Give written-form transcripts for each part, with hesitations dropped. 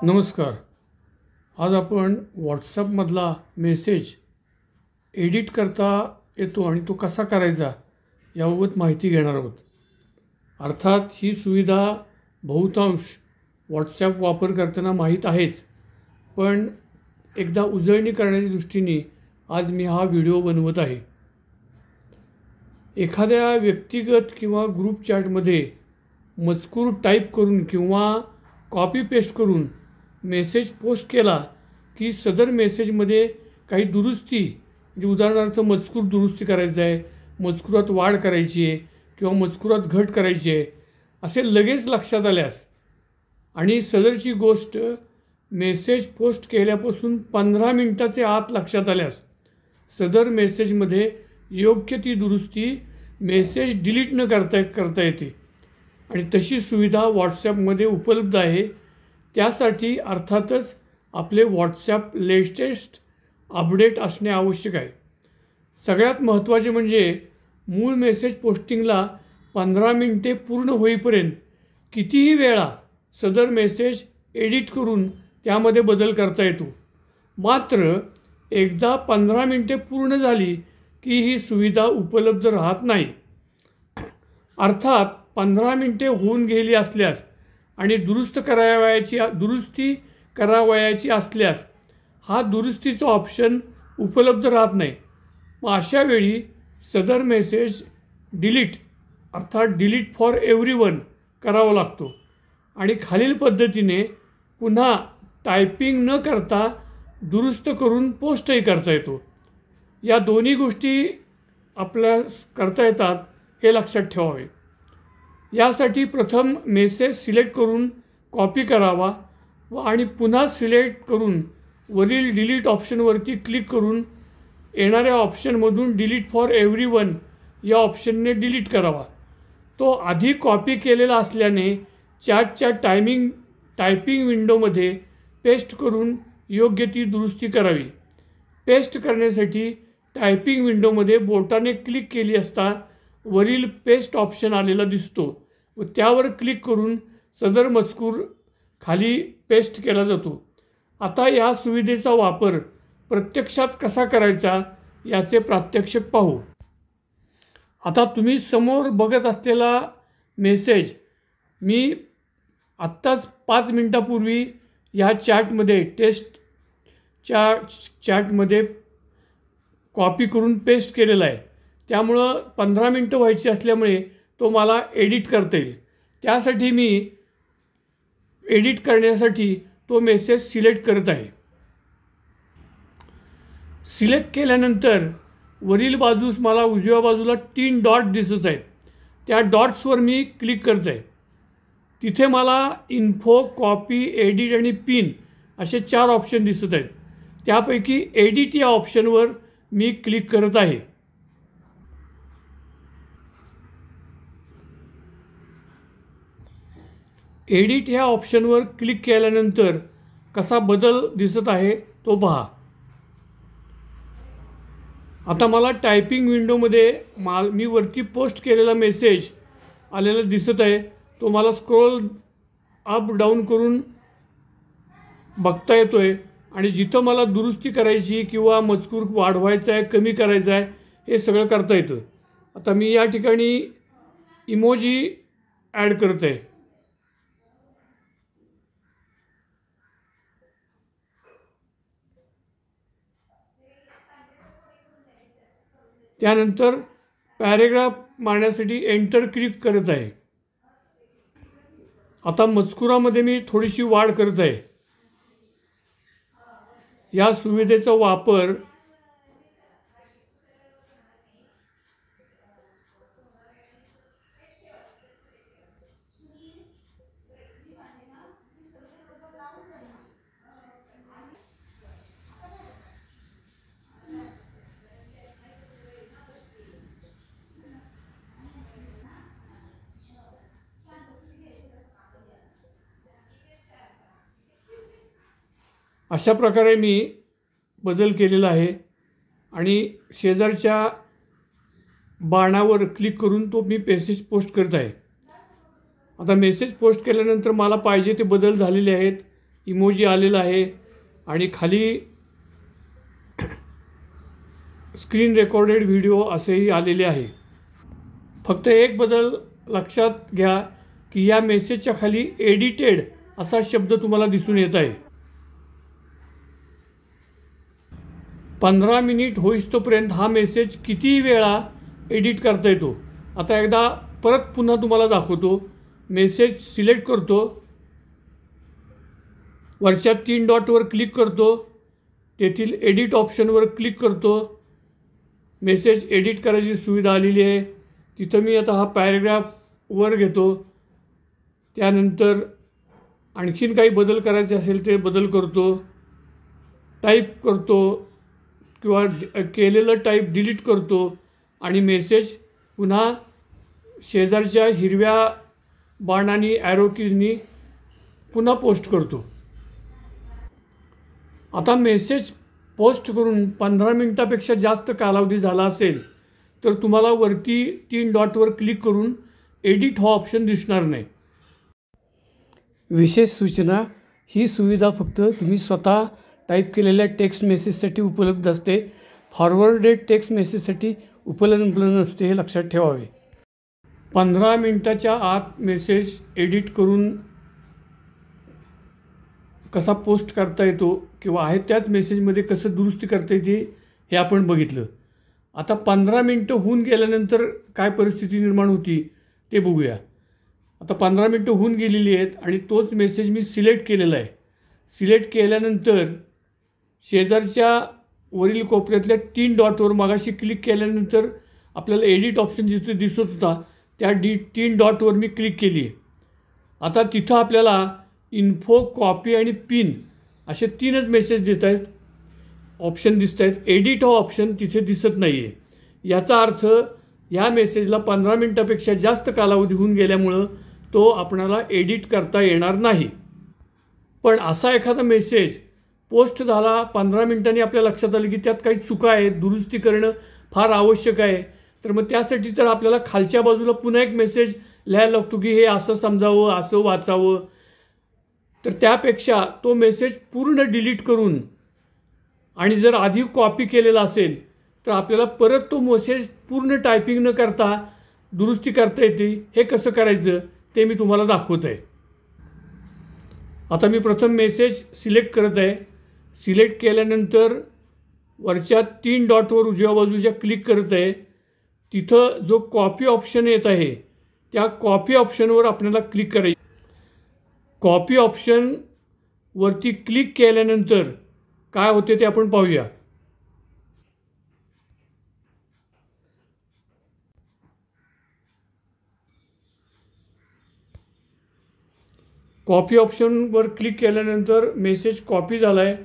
नमस्कार. आज आपण व्हॉट्सॲपमधला मेसेज एडिट करता येतो आणि तो कसा करायचा याबाबत माहिती घेणार आहोत. अर्थात ही सुविधा बहुतांश व्हॉट्सॲप वापर करताना माहीत आहेच, पण एकदा उजळणी करण्याच्या दृष्टीने आज मी हा व्हिडिओ बनवत आहे. एखाद्या व्यक्तिगत किंवा ग्रुप चॅटमध्ये मजकूर टाईप करून किंवा कॉपी पेस्ट करून मेसेज पोस्ट केला की सदर मेसेजमध्ये काही दुरुस्ती, म्हणजे उदाहरणार्थ मजकूर दुरुस्ती करायचा आहे, मजकुरात वाढ करायची आहे किंवा मजकुरात घट करायची आहे, असे लगेच लक्षात आल्यास आणि सदरची गोष्ट मेसेज पोस्ट केल्यापासून 15 मिनिटाचे आत लक्षात आल्यास सदर मेसेजमध्ये योग्य ती दुरुस्ती मेसेज डिलीट न करता येते आणि तशी सुविधा व्हॉट्सॲपमध्ये उपलब्ध आहे. त्यासाठी अर्थातच आपले व्हॉट्सॲप लेटेस्ट अपडेट असणे आवश्यक आहे. सगळ्यात महत्त्वाचे म्हणजे मूळ मेसेज पोस्टिंगला 15 मिनिटे पूर्ण होईपर्यंत कितीही वेळा सदर मेसेज एडिट करून त्यामध्ये बदल करता येतो. मात्र एकदा 15 मिनिटे पूर्ण झाली की ही सुविधा उपलब्ध राहत नाही. अर्थात 15 मिनिटे होऊन गेली असल्यास आणि दुरुस्ती करावयाची असल्यास हा दुरुस्तीचा ऑप्शन उपलब्ध राहत नाही. मग अशा वेळी सदर मेसेज डिलीट अर्थात डिलीट फॉर एव्हरीवन करावा लागतो आणि खालील पद्धतीने पुन्हा टायपिंग न करता दुरुस्त करून पोस्टही करता येतो. या दोन्ही गोष्टी आपल्या करता येतात हे लक्षात ठेवावे. यासाठी प्रथम मेसेज सिलेक्ट करून कॉपी करावा आणि पुन्हा सिलेक्ट करून वरील डिलीट ऑप्शनवरती क्लिक करून येणाऱ्या ऑप्शनमधून डिलीट फॉर एव्हरीवन या ऑप्शनने डिलीट करावा. तो आधी कॉपी केलेला असल्याने चॅटच्या टायपिंग विंडोमध्ये पेस्ट करून योग्य ती दुरुस्ती करावी. पेस्ट करण्यासाठी टायपिंग विंडोमध्ये बोटाने क्लिक केली असता वरील पेस्ट ऑप्शन आलेला दिसतो व त्यावर क्लिक करून सदर मजकूर खाली पेस्ट केला जातो. आता या सुविधेचा वापर प्रत्यक्षात कसा करायचा याचे प्रात्यक्षिक पाहू. आता तुम्ही समोर बघत असलेला मेसेज मी आत्ताच 5 मिनिटापूर्वी ह्या चॅटमध्ये टेस्टच्या चॅटमध्ये कॉपी करून पेस्ट केलेला आहे. त्यामुळं 15 मिनटं व्हायची असल्यामुळे तो मला एडिट करता येईल. त्यासाठी मी एडिट करण्यासाठी तो मेसेज सिलेक्ट करत आहे. सिलेक्ट केल्यानंतर वरील बाजूस मला उजव्या बाजूला 3 डॉट दिसत आहेत. त्या डॉट्सवर मी क्लिक करत आहे. तिथे मला इन्फो, कॉपी, एडिट आणि पिन असे 4 ऑप्शन दिसत आहेत. त्यापैकी एडिट या ऑप्शनवर मी क्लिक करत आहे. एडिट ह्या ऑप्शनवर क्लिक केल्यानंतर कसा बदल दिसत आहे तो पहा. आता मला टायपिंग विंडोमध्ये मी वरती पोस्ट केलेला मेसेज आलेला दिसत आहे. तो मला स्क्रोल अप डाऊन करून बघता येतो आहे आणि जिथं मला दुरुस्ती करायची किंवा मजकूर वाढवायचा आहे, कमी करायचा आहे, हे सगळं करता येतं. आता मी या ठिकाणी इमोजी ॲड करत आहे. त्यानंतर पॅरेग्राफ मारण्यासाठी एंटर क्लिक करत आहे. आता मजकुरामध्ये मी थोडीशी वाढ करत आहे. या सुविधेचा वापर अशा प्रकारे मी बदल केलेला आहे आणि शेजारच्या बाणावर क्लिक करून तो मी मेसेज पोस्ट करत आहे. आता मेसेज पोस्ट केल्यानंतर मला पाहिजे ते बदल झालेले आहेत. इमोजी आलेला आहे आणि खाली स्क्रीन रेकॉर्डेड व्हिडिओ असेही आलेले आहे. फक्त एक बदल लक्षात घ्या की या मेसेजच्या खाली एडिटेड असा शब्द तुम्हाला दिसून येत आहे. 15 मिनिट होईस्तोपर्यंत हा मेसेज किती वेळा एडिट करता येतो. आता एकदा परत पुन्हा तुम्हाला दाखवतो. मेसेज सिलेक्ट करतो, वरच्या 3 डॉटवर क्लिक करतो, तेथील एडिट ऑप्शनवर क्लिक करतो. मेसेज एडिट करायची सुविधा आलेली आहे. तिथं मी आता हा पॅरेग्राफ वर घेतो. त्यानंतर आणखीन काही बदल करायचे असेल ते बदल करतो, टाईप करतो किंवा केलेलं टाईप डिलीट करतो आणि मेसेज पुन्हा शेजारच्या हिरव्या बाणांनी ॲरो कीजनी पुन्हा पोस्ट करतो. आता मेसेज पोस्ट करून 15 मिनिटापेक्षा जास्त कालावधी झाला असेल तर तुम्हाला वरती 3 डॉटवर क्लिक करून एडिट हा ऑप्शन दिसणार नाही. विशेष सूचना, ही सुविधा फक्त तुम्ही स्वतः टाईप केलेल्या टेक्स्ट मेसेजसाठी उपलब्ध असते. फॉरवर्डेड टेक्स्ट मेसेजसाठी उपलब्ध नसते, हे लक्षात ठेवावे. 15 मिनिटाच्या आत मेसेज एडिट करून कसा पोस्ट करता येतो किंवा आहे त्याच मेसेजमध्ये कसं दुरुस्ती करता येते हे आपण बघितलं. आता 15 मिनटं होऊन गेल्यानंतर काय परिस्थिती निर्माण होती ते बघूया. आता 15 मिनटं होऊन गेलेली आहेत आणि तोच मेसेज मी सिलेक्ट केलेला आहे. सिलेक्ट केल्यानंतर शेजारच्या वरील कोपऱ्यातल्या 3 डॉटवर मगाशी क्लिक केल्यानंतर आपल्याला एडिट ऑप्शन जिथे दिसत होता त्या 3 डॉटवर मी क्लिक केली आहे. आता तिथं आपल्याला इन्फो, कॉपी आणि पिन असे 3च मेसेज दिसत आहेत, ऑप्शन दिसत आहेत. एडिट हा ऑप्शन तिथे दिसत नाही आहे. याचा अर्थ ह्या मेसेजला 15 मिनटापेक्षा जास्त कालावधी होऊन गेल्यामुळं तो आपणाला एडिट करता येणार नाही. पण असा एखादा मेसेज पोस्ट झाला, 15 मिनिटांनी आपल्या लक्षात आलं की त्यात काही चुका आहेत, दुरुस्ती करणं फार आवश्यक आहे, तर मग त्यासाठी तर आपल्याला खालच्या बाजूला पुन्हा एक मेसेज लिहायला लागतो की हे असं समजावं, असं वाचावं. तर त्यापेक्षा तो मेसेज पूर्ण डिलीट करून आणि जर आधी कॉपी केलेला असेल तर आपल्याला परत तो मेसेज पूर्ण टायपिंग न करता दुरुस्ती करता येते. हे कसं करायचं ते मी तुम्हाला दाखवत आहे. आता मी प्रथम मेसेज सिलेक्ट करत आहे. सिलेक्ट केल्यानंतर वरच्या 3 डॉटवर उजव्या बाजूच्या क्लिक करत आहे. तिथं जो कॉपी ऑप्शन येत आहे त्या कॉपी ऑप्शनवर आपल्याला क्लिक करायचं. कॉपी ऑप्शन वरती क्लिक केल्यानंतर काय होते ते आपण पाहूया. कॉपी ऑप्शनवर क्लिक केल्यानंतर मेसेज कॉपी झाला आहे.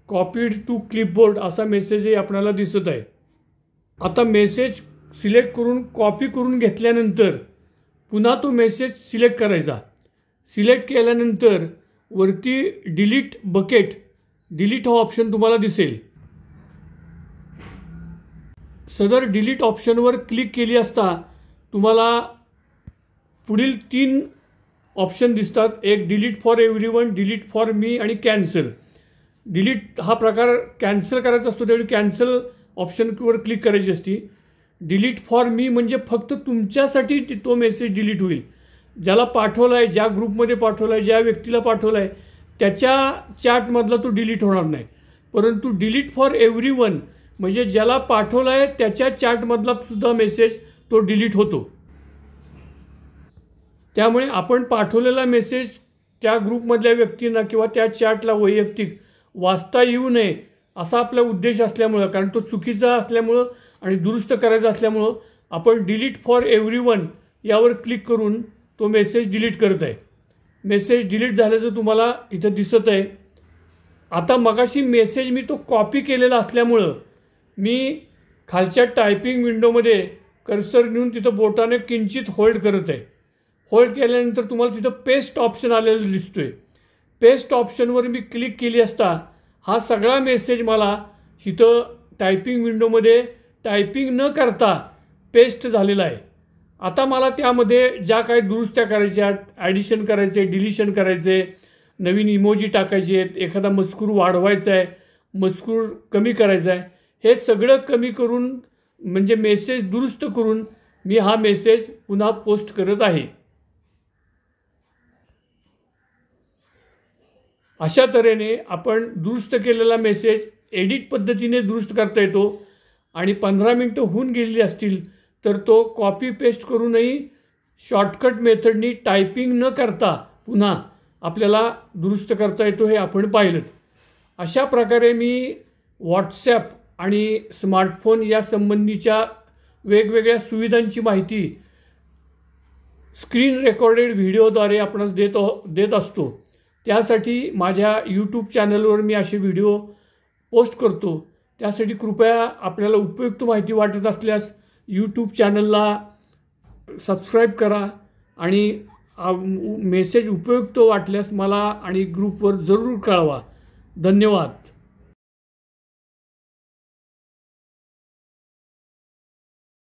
कॉपीड टू क्लिपबोर्ड असा मेसेजही आपल्याला दिसत आहे. आता मेसेज सिलेक्ट करून कॉपी करून घेतल्यानंतर पुन्हा तो मेसेज सिलेक्ट करायचा. सिलेक्ट केल्यानंतर वरती डिलीट बकेट, डिलीट हा ऑप्शन तुम्हाला दिसेल. सदर डिलीट ऑप्शनवर क्लिक केली असता तुम्हाला पुढील 3 ऑप्शन दिसतात. एक delete for everyone, delete for me आणि कॅन्सल. डिलीट हा प्रकार कॅन्सल करायचा असतो त्यावेळी कॅन्सल ऑप्शनवर क्लिक करायची असती. डिलीट फॉर मी म्हणजे फक्त तुमच्यासाठी तो मेसेज डिलीट होईल. ज्याला पाठवला आहे, ज्या ग्रुपमध्ये पाठवला आहे, ज्या व्यक्तीला पाठवला आहे त्याच्या चॅटमधला तो डिलीट होणार नाही. परंतु डिलीट फॉर एव्हरीवन म्हणजे ज्याला पाठवला आहे त्याच्या चॅटमधला सुद्धा मेसेज तो डिलीट होतो. त्यामुळे आपण पाठवलेला मेसेज त्या ग्रुपमधल्या व्यक्तींना किंवा त्या चॅटला वैयक्तिक वाचता येऊ नये असा आपला उद्देश असल्यामुळं, कारण तो चुकीचा असल्यामुळं आणि दुरुस्त करायचा असल्यामुळं आपण डिलीट फॉर एव्हरीवन यावर क्लिक करून तो मेसेज डिलीट करत आहे. मेसेज डिलीट झाल्याचं तुम्हाला इथं दिसत आहे. आता मगाशी मेसेज मी तो कॉपी केलेला असल्यामुळं मी खालच्या टायपिंग विंडोमध्ये कर्सर नेऊन तिथं बोटाने किंचित होल्ड करत आहे. होल्ड केल्यानंतर तुम्हाला तिथं पेस्ट ऑप्शन आलेला दिसतो आहे. पेस्ट ऑप्शनवर मी क्लिक केली असता हा सगळा मेसेज मला इथं टायपिंग विंडोमध्ये टायपिंग न करता पेस्ट झालेला आहे. आता मला त्यामध्ये ज्या काही दुरुस्त्या करायच्या, ॲडिशन करायचे, डिलिशन करायचे, नवीन इमोजी टाकायचे आहेत, एखादा मजकूर वाढवायचा आहे, मजकूर कमी करायचा आहे, हे सगळं कमी करून म्हणजे मेसेज दुरुस्त करून मी हा मेसेज पुन्हा पोस्ट करत आहे. अशा तऱ्हेने आपण दुरुस्त केलेला मेसेज एडिट पद्धतीने दुरुस्त करता येतो आणि 15 मिनटं होऊन गेलेली असतील तर तो कॉपी पेस्ट करूनही शॉर्टकट मेथडनी टायपिंग न करता पुन्हा आपल्याला दुरुस्त करता येतो, हे आपण पाहिलं. अशा प्रकारे मी व्हॉट्सॲप आणि स्मार्टफोन या संबंधीच्या वेगवेगळ्या सुविधांची माहिती स्क्रीन रेकॉर्डेड व्हिडिओद्वारे आपणास देत असतो. त्यासाठी माझ्या यूट्यूब चॅनलवर मी असे व्हिडिओ पोस्ट करतो. त्यासाठी कृपया आपल्याला उपयुक्त माहिती वाटत असल्यास यूट्यूब चॅनलला सबस्क्राईब करा आणि मेसेज उपयुक्त वाटल्यास मला आणि ग्रुपवर जरूर कळवा. धन्यवाद.